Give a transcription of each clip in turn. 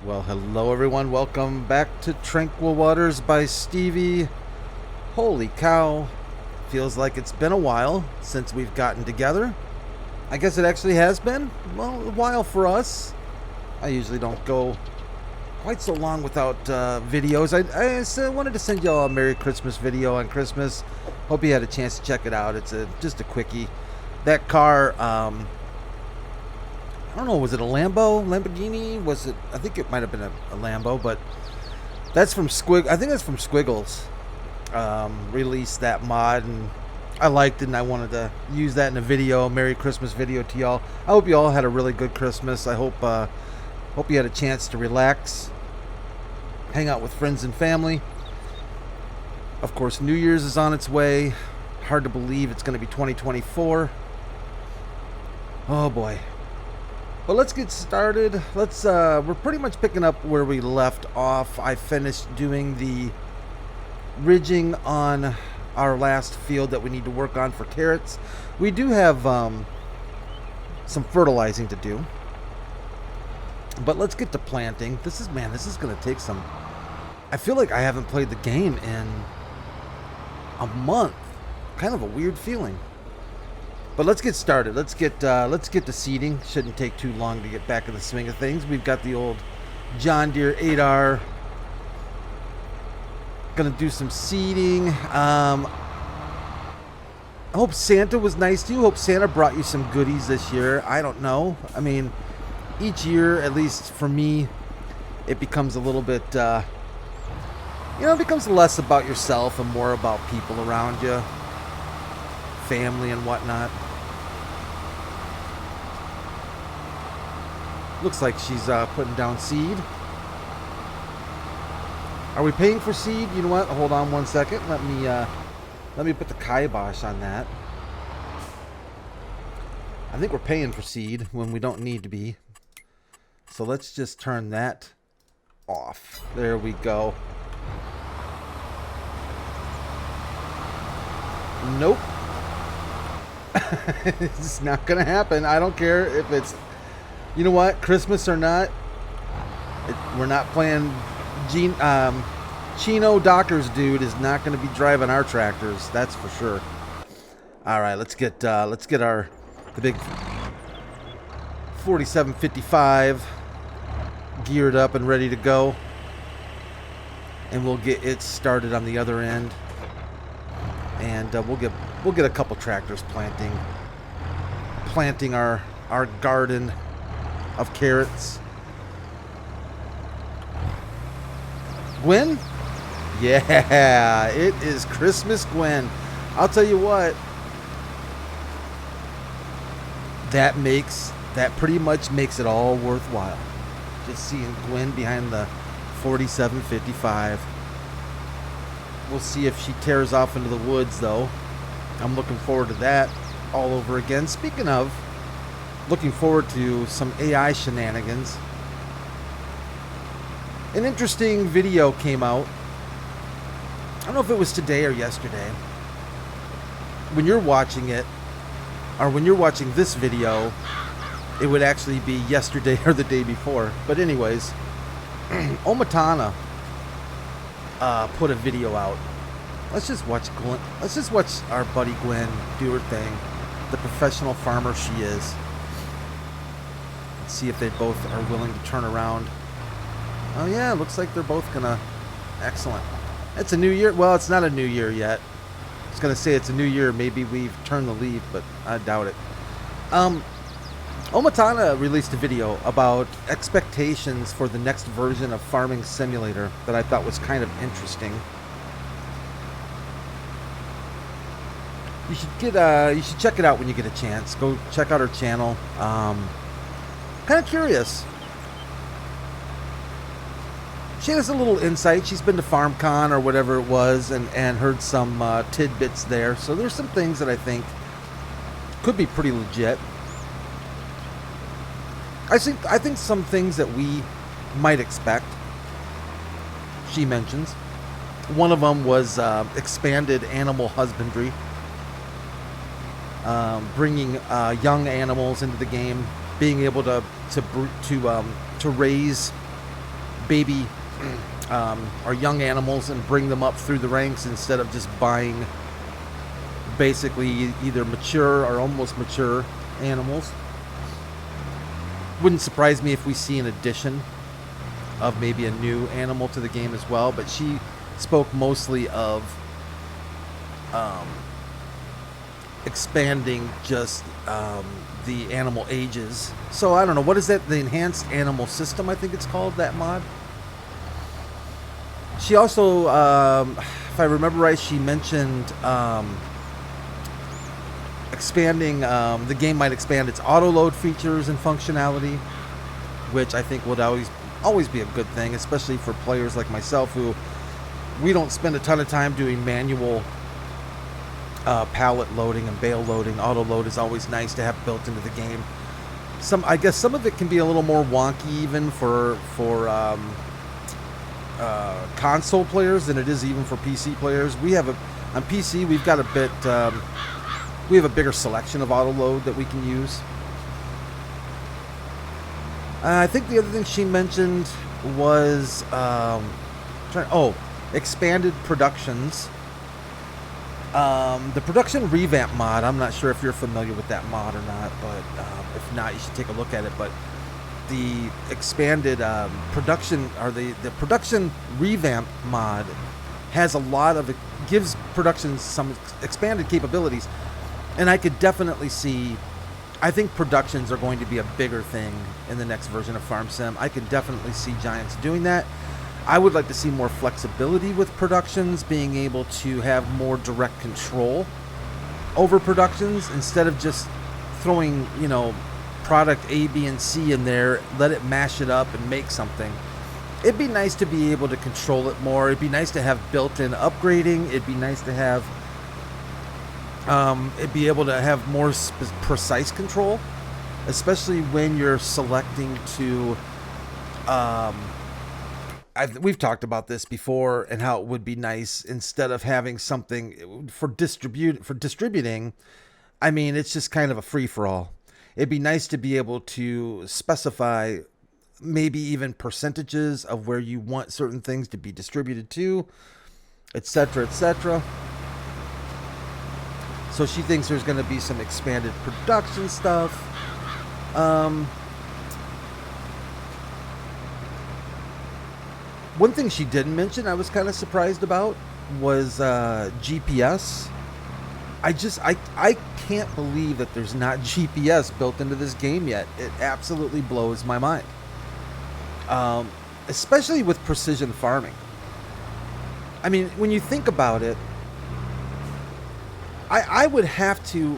Well, hello everyone. Welcome back to Tranquil Waters by Stevie. Holy cow. Feels like it's been a while since we've gotten together. I guess it actually has been, well, a while for us. I usually don't go quite so long without videos. I wanted to send y'all a Merry Christmas video on Christmas. Hope you had a chance to check it out. It's just a quickie. That car, I don't know, was it a Lamborghini? Was it? I think it might have been a Lambo, but that's from I think that's from Squiggles. Released that mod, and I liked it, and I wanted to use that in a video, Merry Christmas video to y'all. I hope you all had a really good Christmas. I hope you had a chance to relax, hang out with friends and family. Of course, New Year's is on its way. Hard to believe it's going to be 2024. Oh boy. But let's get started. We're pretty much picking up where we left off. I finished doing the ridging on our last field that we need to work on for carrots. We do have some fertilizing to do. But let's get to planting. This is going to take some... I feel like I haven't played the game in a month. Kind of a weird feeling. But let's get started. Let's get to seeding. Shouldn't take too long to get back in the swing of things. We've got the old John Deere 8R. Gonna do some seeding. I hope Santa was nice to you. Hope Santa brought you some goodies this year. I don't know. I mean, each year, at least for me, it becomes a little bit, it becomes less about yourself and more about people around you, family and whatnot. Looks like she's putting down seed. Are we paying for seed? You know what? Hold on one second. Let me put the kibosh on that. I think we're paying for seed when we don't need to be. So let's just turn that off. There we go. Nope. It's not gonna happen. I don't care if it's... You know what? Christmas or not, we're not playing... Chino Dockers dude is not going to be driving our tractors. That's for sure. All right, let's get the big 4755 geared up and ready to go, and we'll get it started on the other end, and we'll get a couple tractors planting our garden of carrots. Gwen? Yeah, it is Christmas Gwen. I'll tell you what, that pretty much makes it all worthwhile. Just seeing Gwen behind the 4755. We'll see if she tears off into the woods, though. I'm looking forward to that all over again. Speaking of, looking forward to some AI shenanigans. An interesting video came out. I don't know if it was today or yesterday. When you're watching it, or when you're watching this video, it would actually be yesterday or the day before. But anyways, Omatana put a video out. Let's just watch our buddy Gwen do her thing. The professional farmer she is. Let's see if they both are willing to turn around. Oh yeah, looks like they're both gonna... Excellent. It's a new year. Well, it's not a new year yet. I was gonna say it's a new year. Maybe we've turned the leaf, but I doubt it. Omatana released a video about expectations for the next version of Farming Simulator that I thought was kind of interesting. You should check it out when you get a chance. Go check out her channel. Kind of curious. She has a little insight. She's been to FarmCon or whatever it was and heard some tidbits there. So there's some things that I think could be pretty legit. I think some things that we might expect, she mentions. One of them was expanded animal husbandry. Bringing young animals into the game, being able to raise baby or young animals and bring them up through the ranks instead of just buying basically either mature or almost mature animals. Wouldn't surprise me if we see an addition of maybe a new animal to the game as well, but she spoke mostly of expanding just the animal ages. So I don't know, what is that? The enhanced animal system, I think it's called, that mod. She also, if I remember right, she mentioned expanding, the game might expand its auto load features and functionality, which I think would always be a good thing, especially for players like myself who we don't spend a ton of time doing manual pallet loading and bale loading. Auto load is always nice to have built into the game. I guess some of it can be a little more wonky even for console players than it is even for PC players. On PC we've got we have a bigger selection of auto load that we can use. I think the other thing she mentioned was expanded productions. The production revamp mod, I'm not sure if you're familiar with that mod or not, but if not, you should take a look at it. But the expanded production, or the production revamp mod, has a lot of, it gives production some expanded capabilities, and I could definitely see, I think productions are going to be a bigger thing in the next version of Farm Sim. I could definitely see Giants doing that. I would like to see more flexibility with productions, being able to have more direct control over productions instead of just throwing, product A, B, and C in there, let it mash it up and make something. It'd be nice to be able to control it more. It'd be nice to have built-in upgrading. It'd be nice to have, it'd be able to have more precise control, especially when you're selecting to, we've talked about this before and how it would be nice instead of having something for distributing. I mean, it's just kind of a free-for-all. It'd be nice to be able to specify maybe even percentages of where you want certain things to be distributed to, etc., etc. So she thinks there's going to be some expanded production stuff. One thing she didn't mention I was kind of surprised about was GPS. I can't believe that there's not GPS built into this game yet. It absolutely blows my mind. Especially with precision farming. I mean, when you think about it, I would have to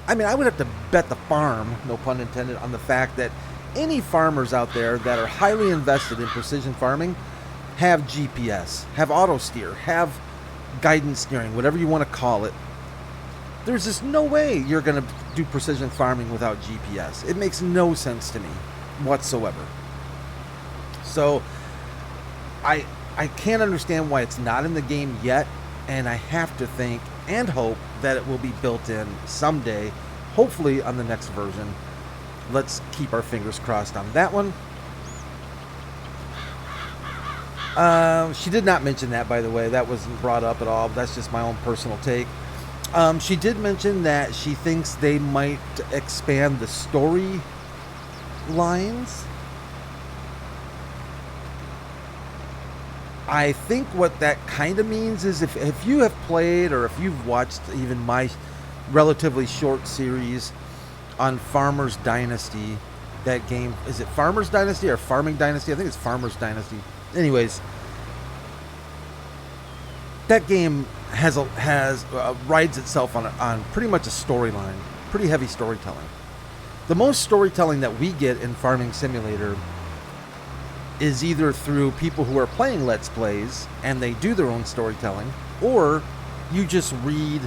I would have to bet the farm, no pun intended, on the fact that any farmers out there that are highly invested in precision farming have GPS, have auto steer, have guidance steering, whatever you want to call it. There's just no way you're going to do precision farming without GPS. It makes no sense to me whatsoever. So I can't understand why it's not in the game yet, and I have to think and hope that it will be built in someday, hopefully on the next version. Let's keep our fingers crossed on that one. She did not mention that, by the way. That wasn't brought up at all. That's just my own personal take. She did mention that she thinks they might expand the story lines. I think what that kind of means is if you have played or if you've watched even my relatively short series on Farmers Dynasty, that game, is it Farmers Dynasty or Farming Dynasty? I think it's Farmers Dynasty. Anyways, that game rides itself on pretty much a storyline, pretty heavy storytelling. The most storytelling that we get in Farming Simulator is either through people who are playing Let's Plays and they do their own storytelling, or you just read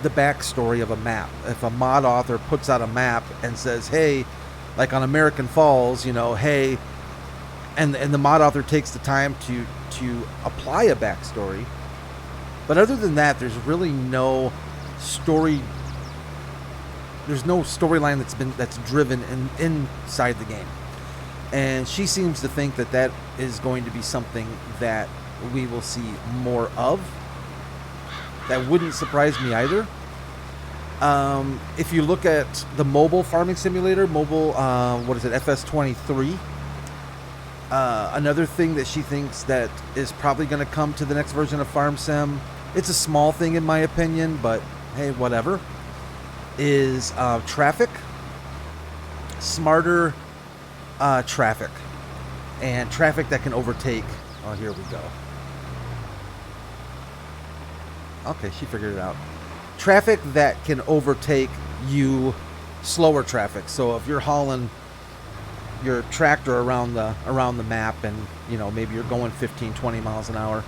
the backstory of a map. If a mod author puts out a map and says, hey, like on American Falls, hey, and the mod author takes the time to apply a backstory. But other than that, there's really no story. There's no storyline that's driven inside the game. And she seems to think that that is going to be something that we will see more of. That wouldn't surprise me either. If you look at the mobile farming simulator, FS23, another thing that she thinks that is probably going to come to the next version of Farm Sim, it's a small thing in my opinion, but hey, whatever, is traffic. Smarter traffic. And traffic that can overtake. Oh, here we go. Okay, she figured it out. Traffic that can overtake you, slower traffic. So if you're hauling your tractor around the map and, you know, maybe you're going 15, 20 miles an hour,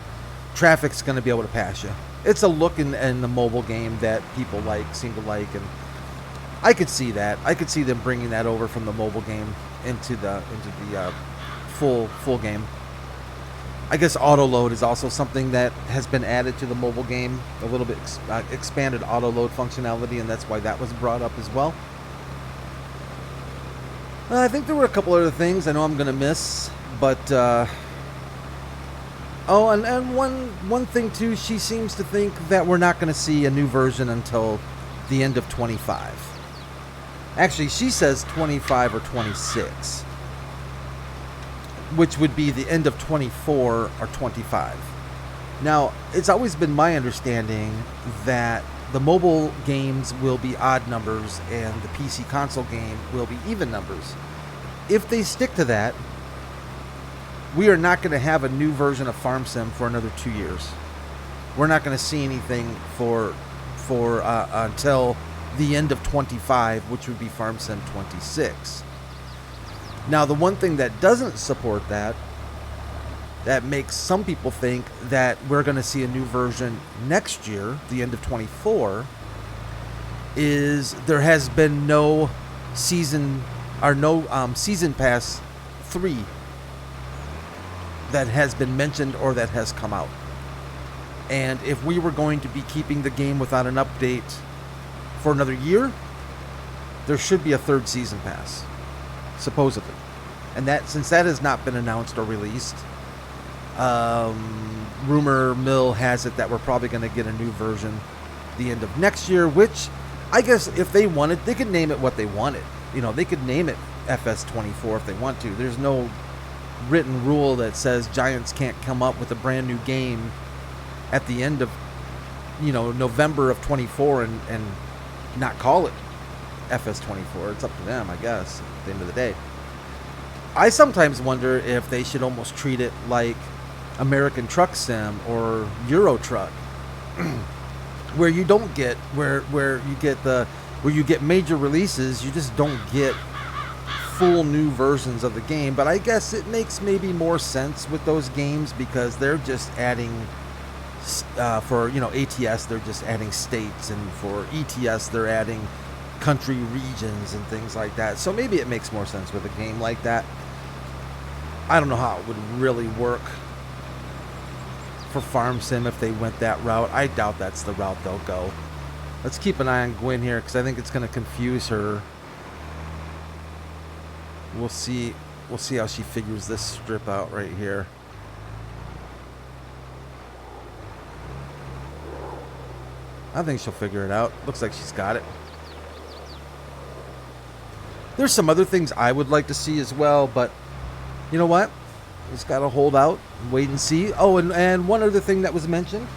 traffic's going to be able to pass you. It's a look in the mobile game that people seem to like, and I could see that. I could see them bringing that over from the mobile game into the full game. I guess auto load is also something that has been added to the mobile game, a little bit expanded auto load functionality, and that's why that was brought up as well. I think there were a couple other things I know I'm going to miss, but and one thing too, she seems to think that we're not going to see a new version until the end of 25. Actually, she says 25 or 26. Which would be the end of 24 or 25. Now, it's always been my understanding that the mobile games will be odd numbers and the PC console game will be even numbers. If they stick to that, we are not going to have a new version of Farm Sim for another 2 years. We're not going to see anything for until the end of 25, which would be Farm Sim 26. Now, the one thing that doesn't support that makes some people think that we're going to see a new version next year, the end of 24, is there has been no season pass 3 that has been mentioned or that has come out. And if we were going to be keeping the game without an update for another year, there should be a 3rd season pass. Supposedly. And that, since that has not been announced or released, rumor mill has it that we're probably going to get a new version the end of next year, which I guess if they wanted, they could name it what they wanted. You know, they could name it FS24 if they want to. There's no written rule that says Giants can't come up with a brand new game at the end of, you know, November of 24 and not call it FS24. It's up to them, I guess, at the end of the day. I sometimes wonder if they should almost treat it like American Truck Sim or Euro Truck, where you don't get where you get major releases, you just don't get full new versions of the game. But I guess it makes maybe more sense with those games because they're just adding for, you know, ATS they're just adding states, and for ETS they're adding country regions and things like that. So maybe it makes more sense with a game like that. I don't know how it would really work for Farm Sim if they went that route. I doubt that's the route they'll go. Let's keep an eye on Gwen here because I think it's going to confuse her. We'll see how she figures this strip out right here. I think she'll figure it out. Looks like she's got it. There's some other things I would like to see as well, but you know what? Just got to hold out and wait and see. Oh, and one other thing that was mentioned.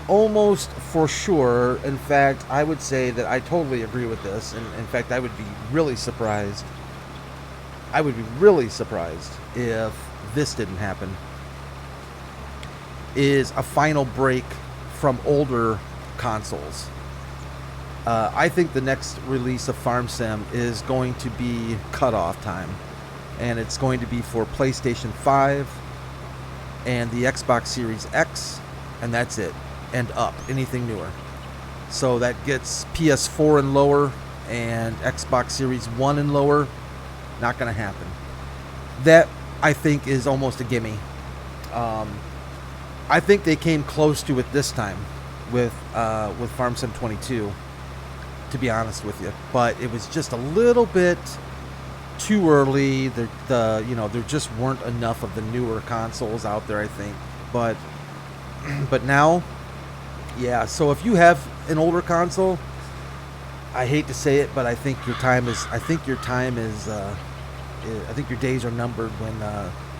Almost for sure, in fact, I would say that I totally agree with this. And in fact, I would be really surprised. I would be really surprised if this didn't happen. Is a final break from older consoles. I think the next release of Farm Sim is going to be cutoff time. And it's going to be for PlayStation 5 and the Xbox Series X. And that's it. And up. Anything newer. So that gets PS4 and lower and Xbox Series 1 and lower. Not going to happen. That, I think, is almost a gimme. I think they came close to it this time with Farm Sim 22, to be honest with you. But it was just a little bit too early. There just weren't enough of the newer consoles out there, I think. But now, yeah. So if you have an older console, I hate to say it, but I think your days are numbered when,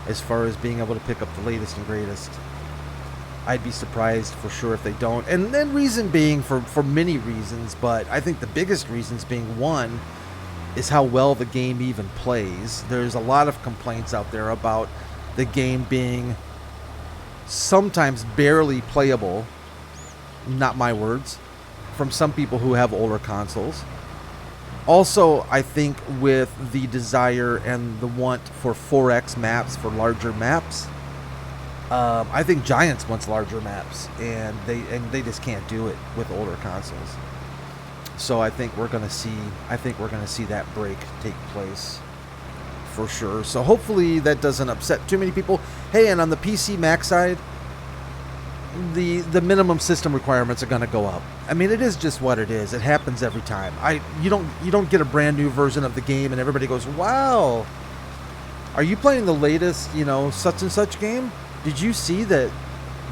as far as being able to pick up the latest and greatest. I'd be surprised for sure if they don't. And then reason being for many reasons, but I think the biggest reasons being, one, is how well the game even plays. There's a lot of complaints out there about the game being sometimes barely playable, not my words, from some people who have older consoles. Also, I think with the desire and the want for 4X maps, for larger maps, I think Giants wants larger maps, and they just can't do it with older consoles. So I think we're gonna see that break take place for sure. So hopefully that doesn't upset too many people. Hey, and on the PC Mac side, the minimum system requirements are gonna go up. I mean, it is just what it is. It happens every time. You don't get a brand new version of the game and everybody goes, "Wow, are you playing the latest, such and such game? Did you see that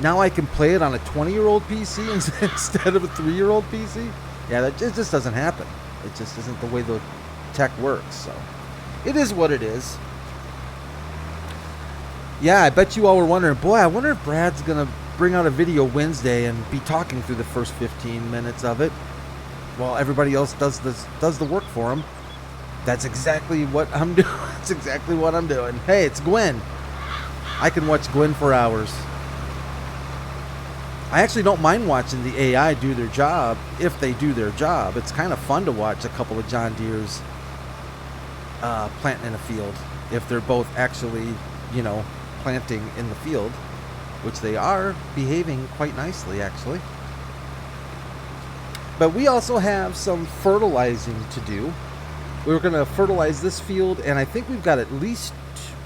now I can play it on a 20-year-old PC instead of a 3-year-old PC?" Yeah, it just doesn't happen. It just isn't the way the tech works. So it is what it is. Yeah, I bet you all were wondering, boy, I wonder if Brad's going to bring out a video Wednesday and be talking through the first 15 minutes of it while everybody else does the work for him. That's exactly what I'm doing. That's exactly what I'm doing. Hey, it's Gwen. I can watch Gwen for hours. I actually don't mind watching the AI do their job if they do their job. It's kind of fun to watch a couple of John Deere's planting in a field if they're both actually, planting in the field, which they are behaving quite nicely, actually. But we also have some fertilizing to do. We're going to fertilize this field, and I think we've got at least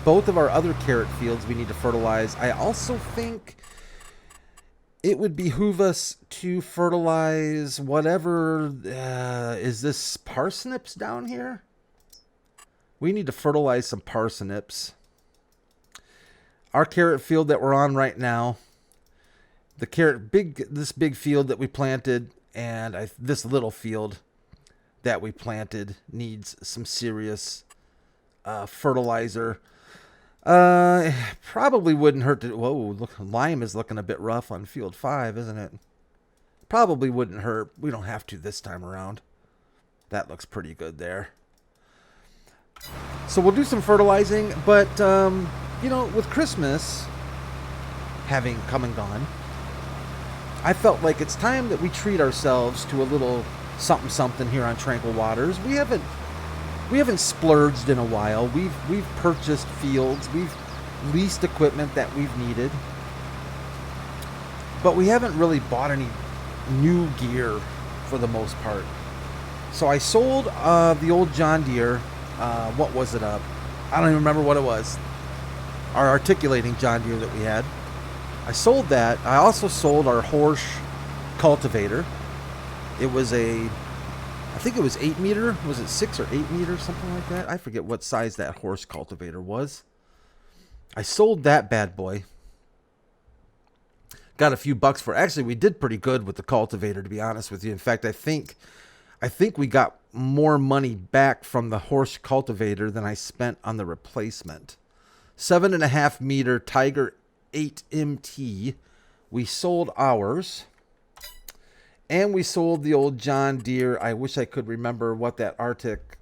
both of our other carrot fields we need to fertilize. I also think it would behoove us to fertilize whatever, is this parsnips down here? We need to fertilize some parsnips. Our carrot field that we're on right now, this big field that we planted, and this little field that we planted needs some serious fertilizer. Probably wouldn't hurt to... Whoa, look, lime is looking a bit rough on field 5, isn't it? Probably wouldn't hurt. We don't have to this time around. That looks pretty good there. So we'll do some fertilizing, but, with Christmas having come and gone, I felt like it's time that we treat ourselves to a little something here on Tranquil Waters. We haven't splurged in a while. We've purchased fields. We've leased equipment that we've needed. But we haven't really bought any new gear for the most part. So I sold the old John Deere. What was it? I don't even remember what it was. Our articulating John Deere that we had. I sold that. I also sold our Horsch cultivator. It was I think it was 8 meter. Was it 6 or 8 meters, something like that? I forget what size that Horsch cultivator was. I sold that bad boy. Got a few bucks for it. Actually, we did pretty good with the cultivator, to be honest with you. In fact, I think we got more money back from the Horsch cultivator than I spent on the replacement. 7.5 meter Tiger 8 MT. We sold ours. And we sold the old John Deere. I wish I could remember what that Arctic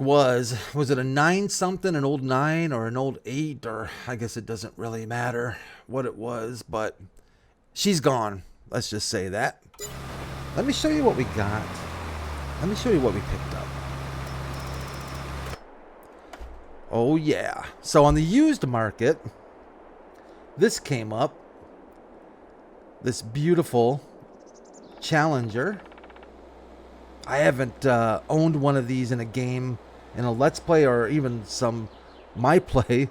was. Was it a 9 something, an old 9 or an old 8? Or I guess it doesn't really matter what it was, but she's gone. Let's just say that. Let me show you what we got. Let me show you what we picked up. Oh yeah. So on the used market, this came up. This beautiful Challenger. I haven't owned one of these in a game, in a Let's Play, or even some My Play.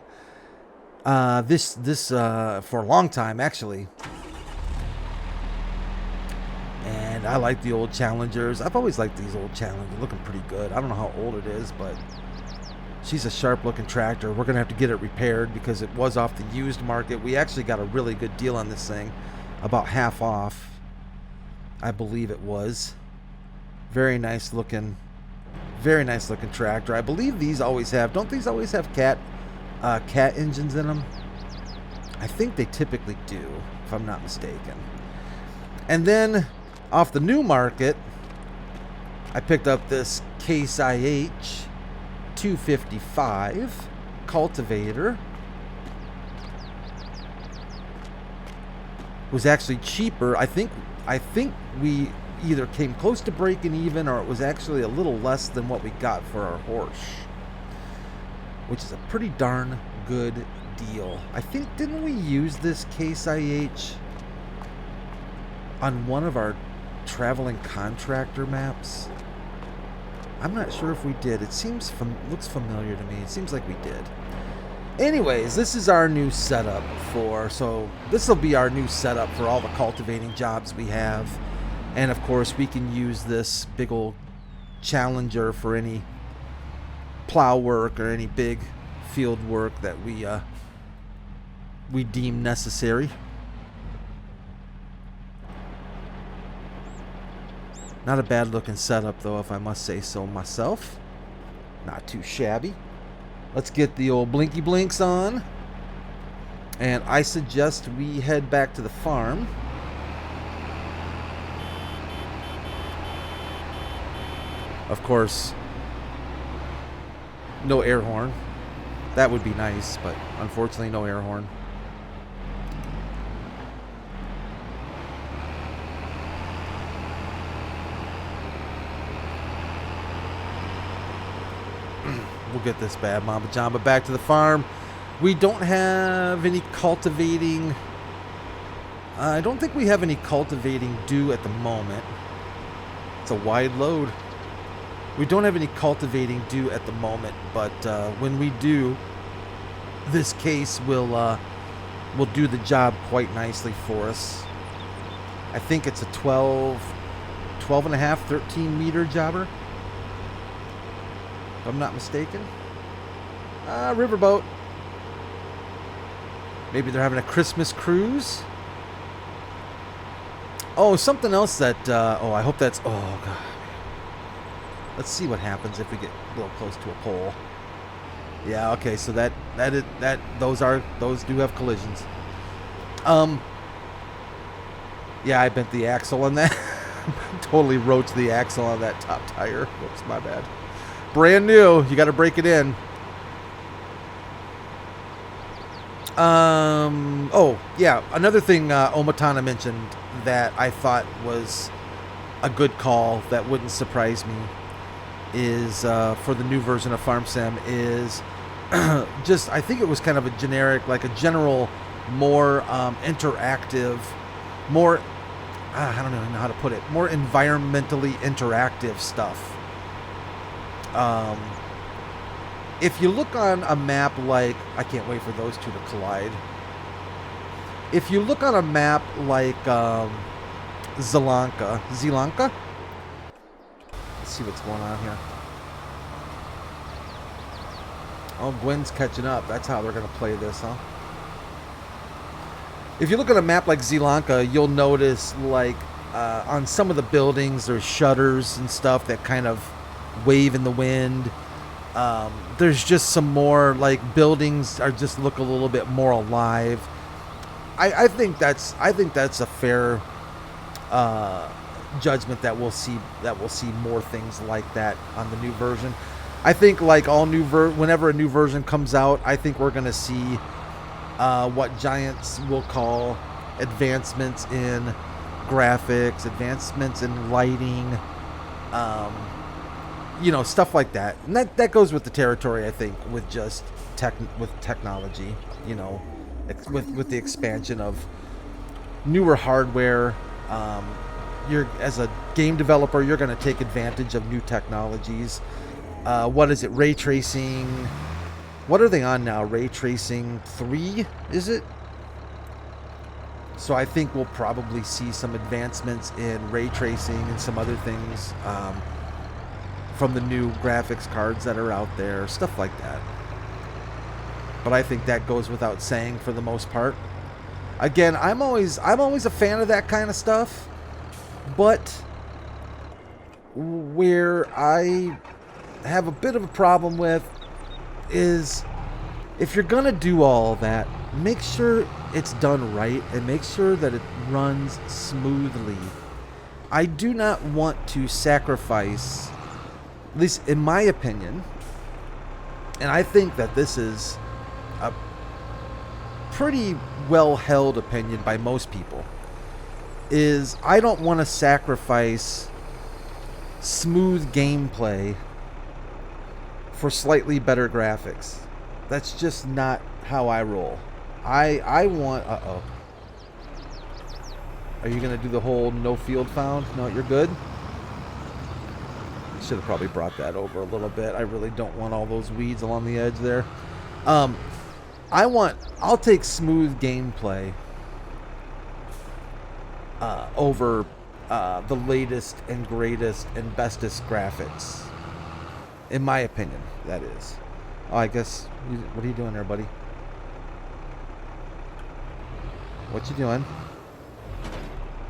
This for a long time, actually. And And I like the old Challengers. I've always liked these old Challengers. Looking pretty good. I don't know how old it is, but she's a sharp looking tractor. We're going to have to get it repaired because it was off the used market. We actually got a really good deal on this thing. About half off, I believe it was. Very nice looking tractor. I believe these always have, don't these always have cat engines in them? I think they typically do, if I'm not mistaken. And then off the new market, I picked up this Case IH 255 cultivator. It was actually cheaper. I think we either came close to breaking even, or it was actually a little less than what we got for our horse, which is a pretty darn good deal. I think, didn't we use this Case IH on one of our traveling contractor maps? I'm not sure if we did. It seems looks familiar to me. It seems like we did. Anyways, this is our new setup so this will be our new setup for all the cultivating jobs we have. And of course, we can use this big old Challenger for any plow work or any big field work that we deem necessary. Not a bad looking setup though, if I must say so myself. Not too shabby. Let's get the old blinky blinks on. And I suggest we head back to the farm. Of course, no air horn. That would be nice, but unfortunately no air horn. We'll get this bad Mamba Jamba back to the farm. We don't have any cultivating. I don't think we have any cultivating due at the moment. It's a wide load. We don't have any cultivating due at the moment, but when we do, this case will do the job quite nicely for us. I think it's a 12 and a half, 13 meter jobber, if I'm not mistaken. Riverboat. Maybe they're having a Christmas cruise. Oh, something else that, oh, I hope that's, oh, God. Let's see what happens if we get a little close to a pole. Yeah, okay, so those do have collisions. Yeah, I bent the axle on that. Totally roached the axle on that top tire. Whoops, my bad. Brand new. You got to break it in. Oh, yeah. Another thing Omatana mentioned that I thought was a good call that wouldn't surprise me is for the new version of FarmSim is just, I think it was kind of a generic, like a general, more interactive, more, I don't even know how to put it, more environmentally interactive stuff. If you look on a map like, I can't wait for those two to collide. If you look on a map like Zelanka, let's see what's going on here. Oh, Gwen's catching up. That's how they're going to play this, huh? If you look at a map like Zelanka, you'll notice, like, on some of the buildings, there's shutters and stuff that kind of wave in the wind. There's just some more, like, buildings are just look a little bit more alive. I think that's a fair judgment that we'll see more things like that on the new version. I think, like all new whenever a new version comes out, I think we're gonna see what Giants will call advancements in graphics, advancements in lighting, you know, stuff like that. And that goes with the territory, I think, with just technology, you know, with the expansion of newer hardware. You're, as a game developer, you're going to take advantage of new technologies. What is it? Ray tracing. What are they on now? Ray tracing 3, is it? So I think we'll probably see some advancements in ray tracing and some other things from the new graphics cards that are out there, stuff like that. But I think that goes without saying for the most part. Again, I'm always a fan of that kind of stuff, but where I have a bit of a problem with is if you're gonna do all that, make sure it's done right and make sure that it runs smoothly. I do not want to sacrifice, at least in my opinion, and I think that this is a pretty well held opinion by most people, is I don't want to sacrifice smooth gameplay for slightly better graphics. That's just not how I roll. I want... Uh-oh. Are you going to do the whole no field found? No, you're good? Should have probably brought that over a little bit. I really don't want all those weeds along the edge there. I'll take smooth gameplay over the latest and greatest and bestest graphics. In my opinion, that is. Oh, I guess... What are you doing there, buddy? What you doing?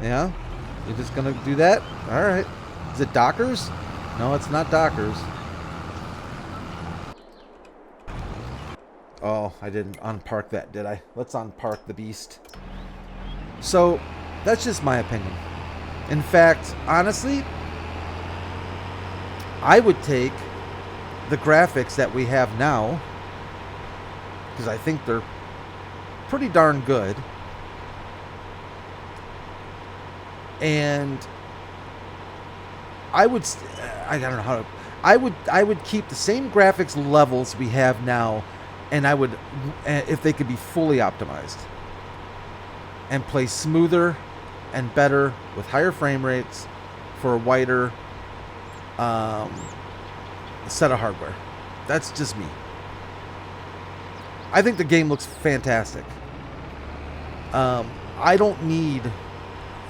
Yeah? You're just gonna do that? Alright. Is it Dockers? No, it's not Dockers. Oh, I didn't unpark that, did I? Let's unpark the beast. So, that's just my opinion. In fact, honestly, I would take the graphics that we have now, because I think they're pretty darn good, and I don't know how to, I would keep the same graphics levels we have now, and I would, if they could be fully optimized and play smoother and better with higher frame rates for a wider set of hardware. That's just me. I think the game looks fantastic. I don't need,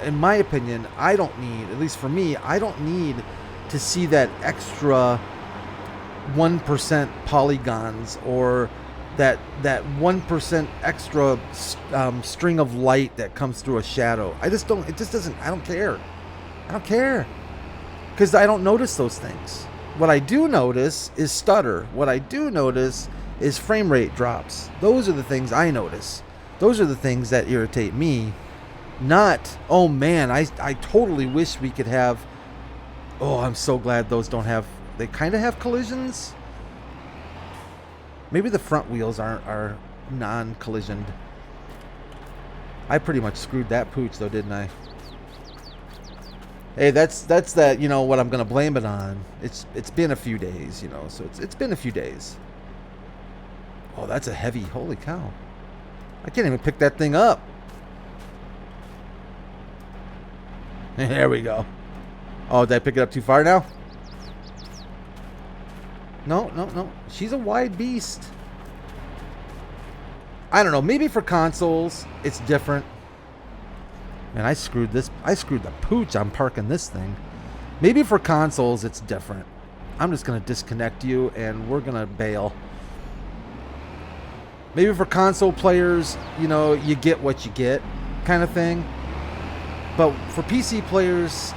in my opinion, at least for me, I don't need to see that extra 1% polygons or that 1% extra string of light that comes through a shadow. I just don't, it just doesn't, I don't care. I don't care. Because I don't notice those things. What I do notice is stutter. What I do notice is frame rate drops. Those are the things I notice. Those are the things that irritate me. Not, oh man, I totally wish we could have, oh, I'm so glad those don't have, they kind of have collisions. Maybe the front wheels are non-collisioned. I pretty much screwed that pooch though, didn't I? Hey, that's that, you know, what I'm gonna blame it on. It's been a few days, you know, so it's been a few days. Oh, that's a heavy, holy cow. I can't even pick that thing up. There we go. Oh, did I pick it up too far now? No. She's a wide beast. I don't know. Maybe for consoles, it's different. Man, I screwed this. I screwed the pooch on parking this thing. Maybe for consoles, it's different. I'm just going to disconnect you, and we're going to bail. Maybe for console players, you know, you get what you get kind of thing. But for PC players,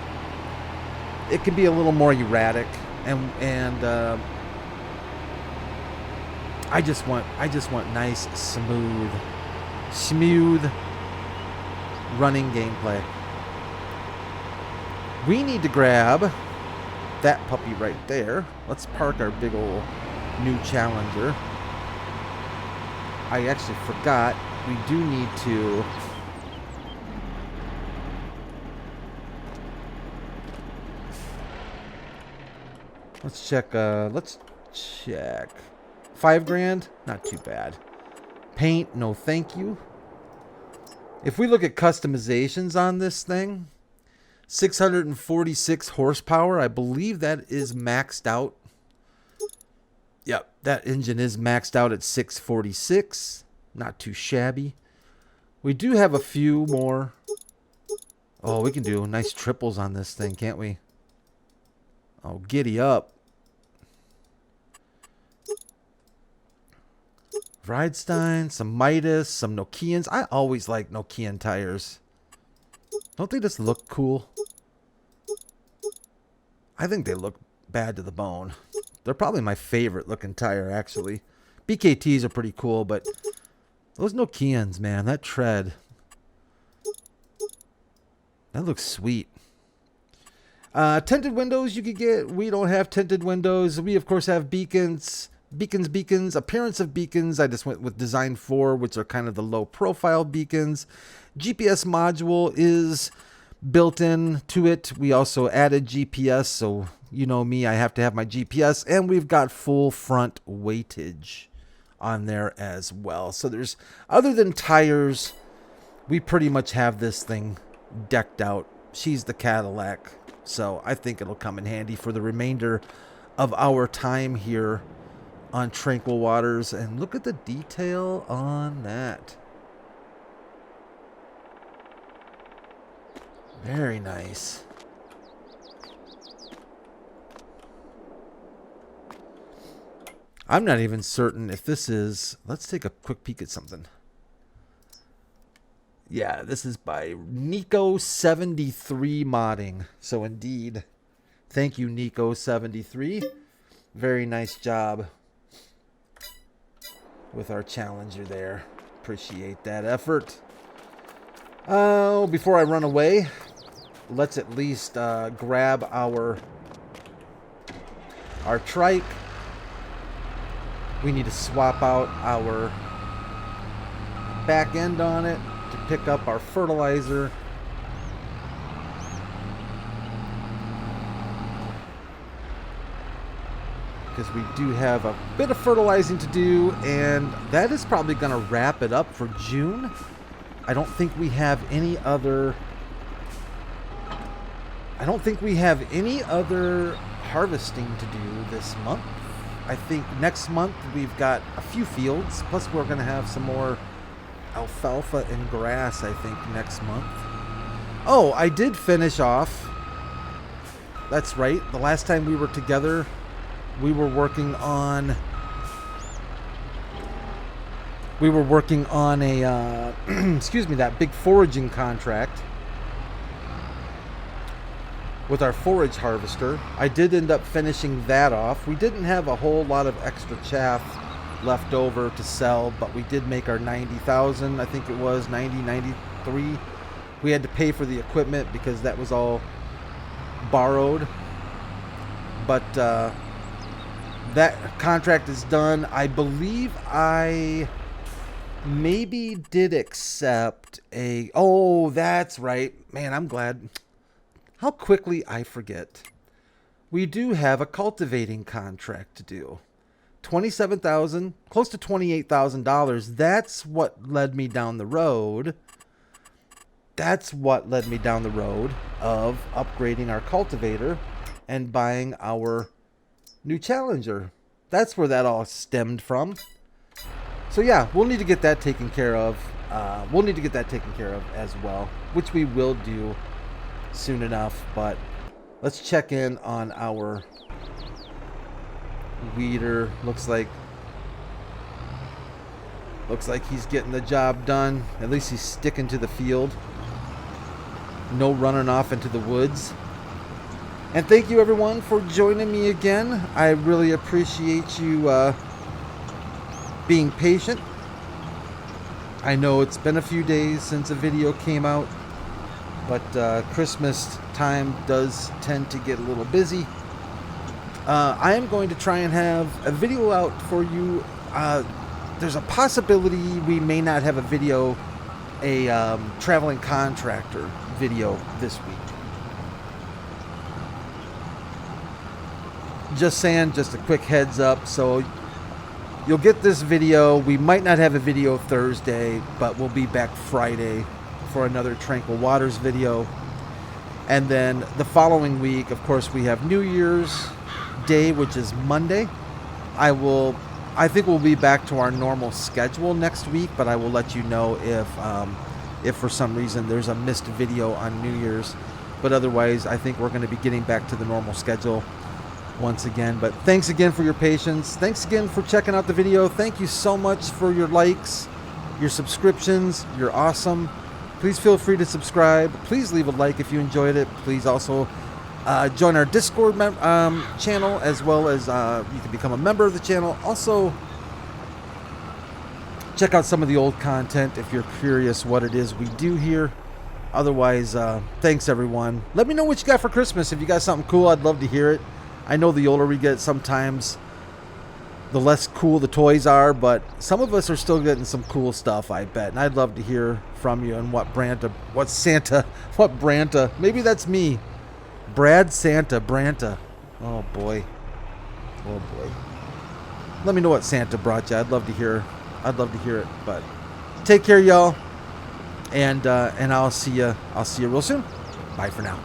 it can be a little more erratic, and I just want nice, smooth running gameplay. We need to grab that puppy right there. Let's park our big old new Challenger. I actually forgot we do need to let's check $5,000, not too bad. Paint, no thank you. If we look at customizations on this thing, 646 horsepower, I believe that is maxed out. Yep, that engine is maxed out at 646. Not too shabby. We do have a few more. Oh, we can do nice triples on this thing, can't we? Oh, giddy up. Vridestein, some Midas, some Nokians. I always like Nokian tires. Don't they just look cool? I think they look bad to the bone. They're probably my favorite looking tire, actually. BKTs are pretty cool, but those Nokians, man, that tread. That looks sweet. Tinted windows you could get. We don't have tinted windows. We, of course, have beacons. Beacons. Appearance of beacons. I just went with Design 4, which are kind of the low-profile beacons. GPS module is built in to it. We also added GPS, so you know me, I have to have my GPS. And we've got full front weightage on there as well. So there's, other than tires, we pretty much have this thing decked out. She's the Cadillac. So I think it'll come in handy for the remainder of our time here on Tranquil Waters. And look at the detail on that. Very nice. I'm not even certain if this is... Let's take a quick peek at something. Yeah, this is by Nico73 Modding. So indeed, thank you, Nico73. Very nice job with our Challenger there. Appreciate that effort. Before I run away, let's at least grab our trike. We need to swap out our back end on it to pick up our fertilizer. Because we do have a bit of fertilizing to do, and that is probably going to wrap it up for June. I don't think we have any other harvesting to do this month. I think next month we've got a few fields, plus we're going to have some more alfalfa and grass, I think, next month. Oh, I did finish off. That's right. The last time we were together, we were working on a excuse me, that big foraging contract with our forage harvester. I did end up finishing that off. We didn't have a whole lot of extra chaff left over to sell, but we did make our 90,000. I think it was 93. We had to pay for the equipment because that was all borrowed. But that contract is done. I believe I maybe did accept a... Oh, that's right. Man, I'm glad. How quickly I forget. We do have a cultivating contract to do. $27,000, close to $28,000. That's what led me down the road. That's what led me down the road of upgrading our cultivator and buying our new Challenger. That's where that all stemmed from. So yeah, we'll need to get that taken care of. We'll need to get that taken care of as well, which we will do soon enough. But let's check in on our weeder. Looks like he's getting the job done. At least he's sticking to the field. No running off into the woods. And thank you everyone for joining me again. I really appreciate you being patient. I know it's been a few days since a video came out, but Christmas time does tend to get a little busy. I am going to try and have a video out for you. There's a possibility we may not have a video, a traveling contractor video this week. Just saying, just a quick heads up. So you'll get this video. We might not have a video Thursday, but we'll be back Friday for another Tranquil Waters video. And then the following week, of course, we have New Year's Day, which is Monday. I think we'll be back to our normal schedule next week, but I will let you know if if for some reason there's a missed video on New Year's. But otherwise, I think we're going to be getting back to the normal schedule once again. But thanks again for your patience. Thanks again for checking out the video. Thank you so much for your likes, your subscriptions. You're awesome. Please feel free to subscribe. Please leave a like if you enjoyed it. Please also join our Discord channel, as well as you can become a member of the channel. Also, check out some of the old content if you're curious what it is we do here. Otherwise, thanks everyone. Let me know what you got for Christmas. If you got something cool, I'd love to hear it. I know the older we get, sometimes the less cool the toys are, but some of us are still getting some cool stuff, I bet. And I'd love to hear from you and what Branta, maybe that's me. Brad Santa, Branta. Oh boy. Oh boy. Let me know what Santa brought you. I'd love to hear it. But take care, y'all. And I'll see you real soon. Bye for now.